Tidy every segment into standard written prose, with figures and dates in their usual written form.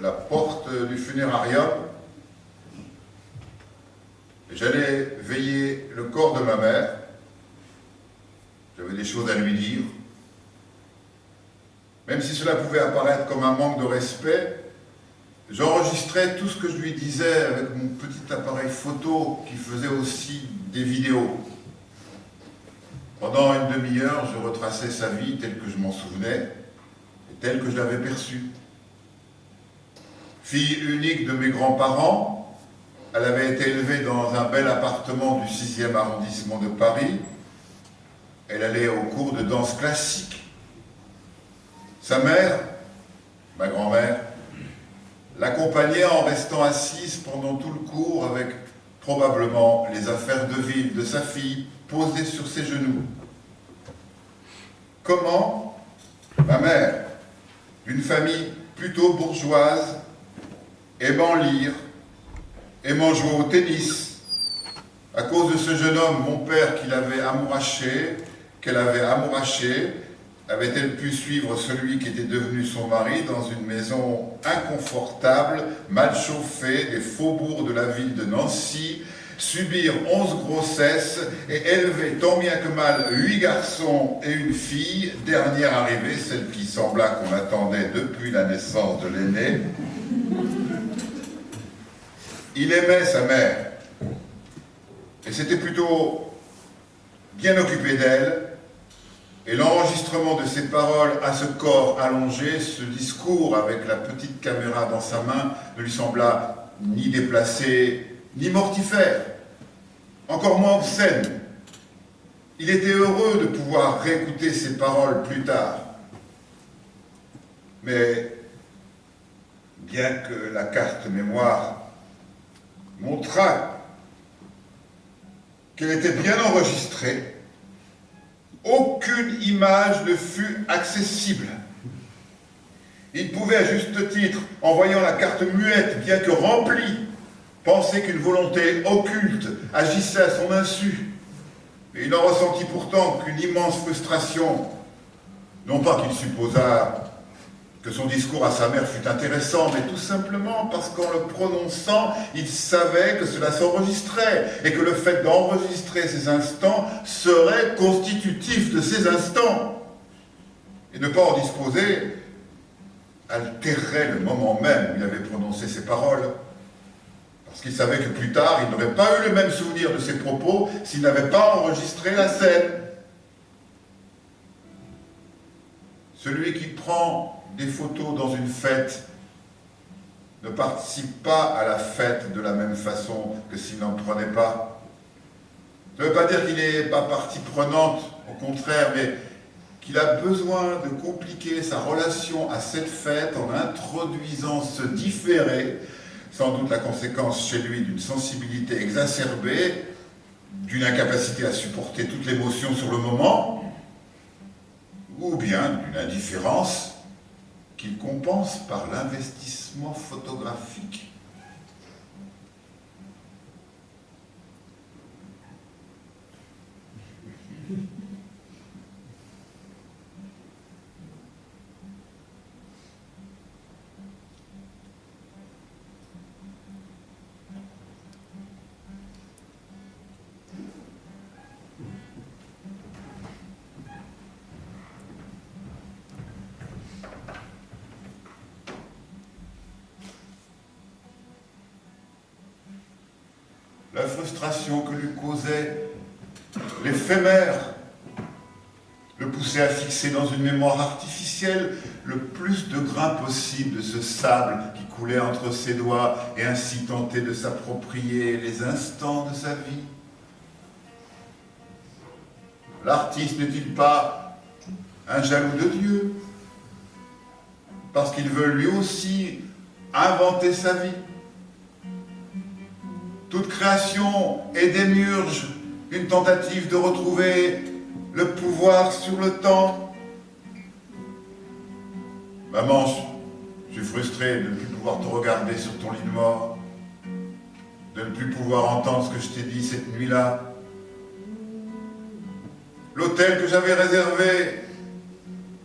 la porte du funérarium. J'allais veiller le corps de ma mère. J'avais des choses à lui dire. Même si cela pouvait apparaître comme un manque de respect, j'enregistrais tout ce que je lui disais avec mon petit appareil photo qui faisait aussi des vidéos. Pendant une demi-heure, je retraçais sa vie telle que je m'en souvenais et telle que je l'avais perçue. Fille unique de mes grands-parents, elle avait été élevée dans un bel appartement du 6e arrondissement de Paris. Elle allait au cours de danse classique. Sa mère, ma grand-mère, l'accompagnait en restant assise pendant tout le cours avec probablement les affaires de ville de sa fille posées sur ses genoux. Comment ma mère, d'une famille plutôt bourgeoise, aimant lire, aimant jouer au tennis, à cause de ce jeune homme, mon père qu'elle avait amouraché, avait-elle pu suivre celui qui était devenu son mari dans une maison inconfortable, mal chauffée, des faubourgs de la ville de Nancy, subir 11 grossesses et élever tant bien que mal 8 garçons et une fille, dernière arrivée, celle qui sembla qu'on attendait depuis la naissance de l'aîné. Il aimait sa mère et s'était plutôt bien occupé d'elle. Et l'enregistrement de ses paroles à ce corps allongé, ce discours avec la petite caméra dans sa main, ne lui sembla ni déplacé, ni mortifère, encore moins obscène. Il était heureux de pouvoir réécouter ses paroles plus tard. Mais, bien que la carte mémoire montrât qu'elle était bien enregistrée, aucune image ne fut accessible. Il pouvait, à juste titre, en voyant la carte muette, bien que remplie, penser qu'une volonté occulte agissait à son insu. Mais il n'en ressentit pourtant qu'une immense frustration. Non pas qu'il supposât que son discours à sa mère fût intéressant, mais tout simplement parce qu'en le prononçant, il savait que cela s'enregistrait et que le fait d'enregistrer ces instants serait constitutif de ces instants. Et ne pas en disposer altérerait le moment même où il avait prononcé ces paroles, parce qu'il savait que plus tard, il n'aurait pas eu le même souvenir de ses propos s'il n'avait pas enregistré la scène. Celui qui prend des photos dans une fête ne participe pas à la fête de la même façon que s'il n'en prenait pas. Ça ne veut pas dire qu'il n'est pas partie prenante, au contraire, mais qu'il a besoin de compliquer sa relation à cette fête en introduisant ce différé, sans doute la conséquence chez lui d'une sensibilité exacerbée, d'une incapacité à supporter toute l'émotion sur le moment, ou bien d'une indifférence qu'il compense par l'investissement photographique. La frustration que lui causait l'éphémère le poussait à fixer dans une mémoire artificielle le plus de grains possible de ce sable qui coulait entre ses doigts et ainsi tenter de s'approprier les instants de sa vie. L'artiste n'est-il pas un jaloux de Dieu parce qu'il veut lui aussi inventer sa vie? Toute création est démiurge, une tentative de retrouver le pouvoir sur le temps. Maman, je suis frustré de ne plus pouvoir te regarder sur ton lit de mort, de ne plus pouvoir entendre ce que je t'ai dit cette nuit-là. L'hôtel que j'avais réservé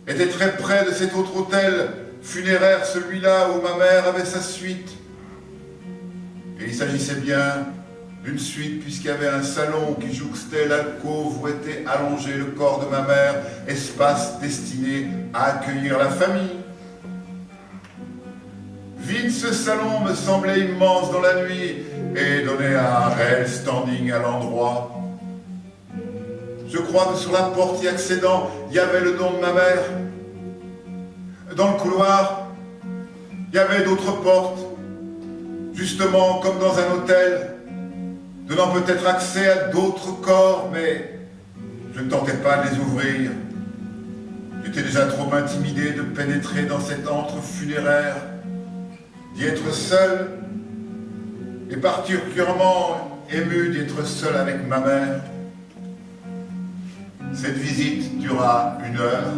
était très près de cet autre hôtel, funéraire celui-là où ma mère avait sa suite. Et il s'agissait bien d'une suite puisqu'il y avait un salon qui jouxtait l'alcôve où était allongé le corps de ma mère, espace destiné à accueillir la famille. Vide, ce salon me semblait immense dans la nuit et donnait un réel standing à l'endroit. Je crois que sur la porte y accédant, il y avait le nom de ma mère. Dans le couloir, il y avait d'autres portes, justement comme dans un hôtel, donnant peut-être accès à d'autres corps, mais je ne tentais pas de les ouvrir. J'étais déjà trop intimidé de pénétrer dans cet antre funéraire, d'y être seul, et particulièrement ému d'être seul avec ma mère. Cette visite dura 1 heure,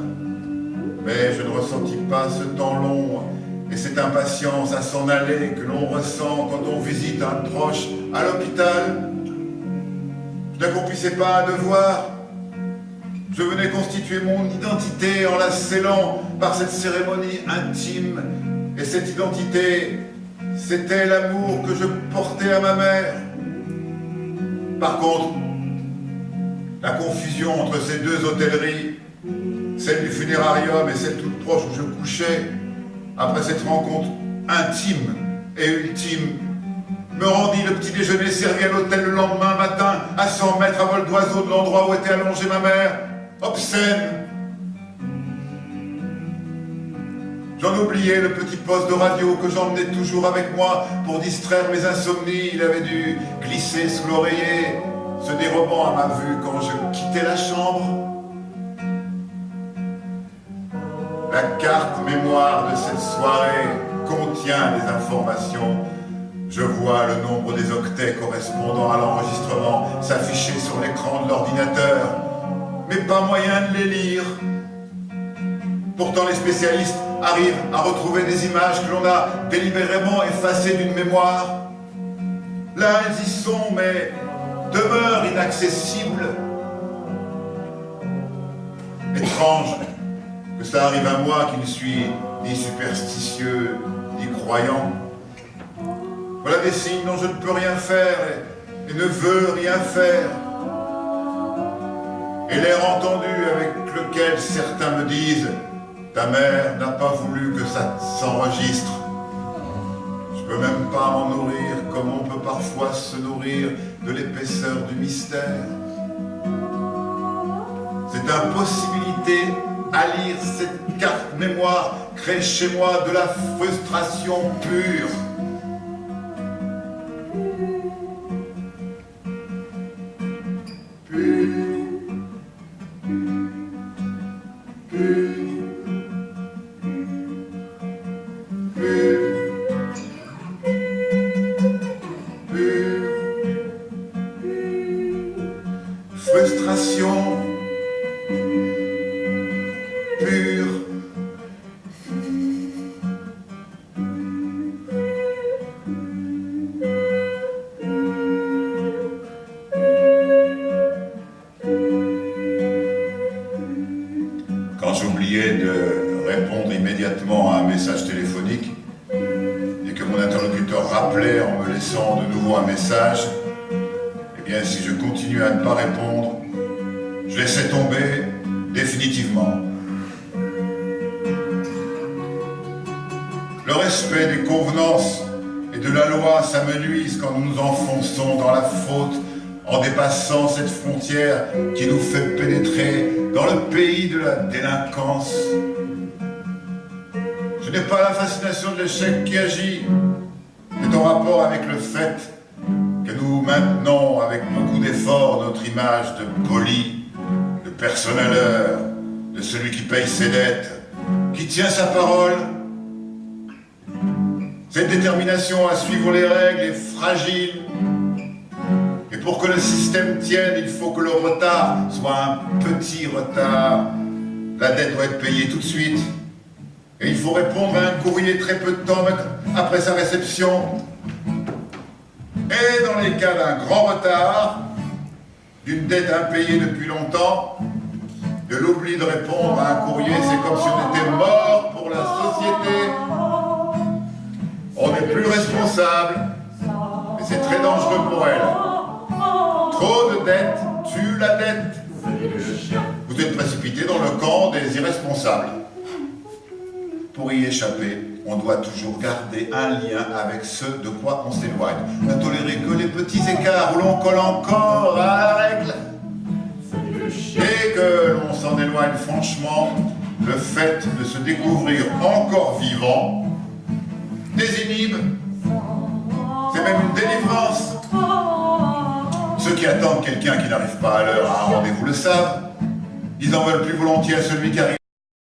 mais je ne ressentis pas ce temps long et cette impatience à s'en aller que l'on ressent quand on visite un proche à l'hôpital. Je n'accomplissais pas un devoir. Je venais constituer mon identité en la scellant par cette cérémonie intime. Et cette identité, c'était l'amour que je portais à ma mère. Par contre, la confusion entre ces 2 hôtelleries, celle du funérarium et celle toute proche où je couchais, après cette rencontre intime et ultime, me rendit le petit déjeuner servi à l'hôtel le lendemain matin, à 100 mètres à vol d'oiseau de l'endroit où était allongée ma mère, obscène. J'en oubliais le petit poste de radio que j'emmenais toujours avec moi pour distraire mes insomnies. Il avait dû glisser sous l'oreiller, se dérobant à ma vue quand je quittais la chambre. La carte mémoire de cette soirée contient des informations. Je vois le nombre des octets correspondant à l'enregistrement s'afficher sur l'écran de l'ordinateur, mais pas moyen de les lire. Pourtant, les spécialistes arrivent à retrouver des images que l'on a délibérément effacées d'une mémoire. Là, elles y sont, mais demeurent inaccessibles. Étrange que ça arrive à moi qui ne suis ni superstitieux, ni croyant. Voilà des signes dont je ne peux rien faire et ne veux rien faire. Et l'air entendu avec lequel certains me disent « Ta mère n'a pas voulu que ça s'enregistre ». Je peux même pas m'en nourrir comme on peut parfois se nourrir de l'épaisseur du mystère. Cette impossibilité à lire cette carte mémoire crée chez moi de la frustration pure. Frustration pure. Quand j'oubliais de répondre immédiatement à un message téléphonique et que mon interlocuteur rappelait en me laissant de nouveau un message, eh bien si je continuais à ne pas répondre, je laissais tomber définitivement. Le respect des convenances et de la loi s'amenuise quand nous nous enfonçons dans la faute en dépassant cette frontière qui nous fait pénétrer dans le pays de la délinquance. Ce n'est pas la fascination de l'échec qui agit, c'est en rapport avec le fait que nous maintenons avec beaucoup d'efforts notre image de poli, de personne à l'heure, de celui qui paye ses dettes, qui tient sa parole. Cette détermination à suivre les règles est fragile. Et pour que le système tienne, il faut que le retard soit un petit retard. La dette doit être payée tout de suite. Et il faut répondre à un courrier très peu de temps après sa réception. Et dans les cas d'un grand retard, d'une dette impayée depuis longtemps, de l'oubli de répondre à un courrier, c'est comme si on était mort pour la la société. On n'est plus responsable, mais c'est très dangereux pour elle. Trop de dettes tue la dette. Vous êtes précipité dans le camp des irresponsables. Pour y échapper, on doit toujours garder un lien avec ce de quoi on s'éloigne. Ne tolérer que les petits écarts où l'on colle encore à la règle. Dès que l'on s'en éloigne franchement, le fait de se découvrir encore vivant désinhibe. C'est même une délivrance. Ceux qui attendent quelqu'un qui n'arrive pas à l'heure à un rendez-vous le savent. Ils en veulent plus volontiers à celui qui arrive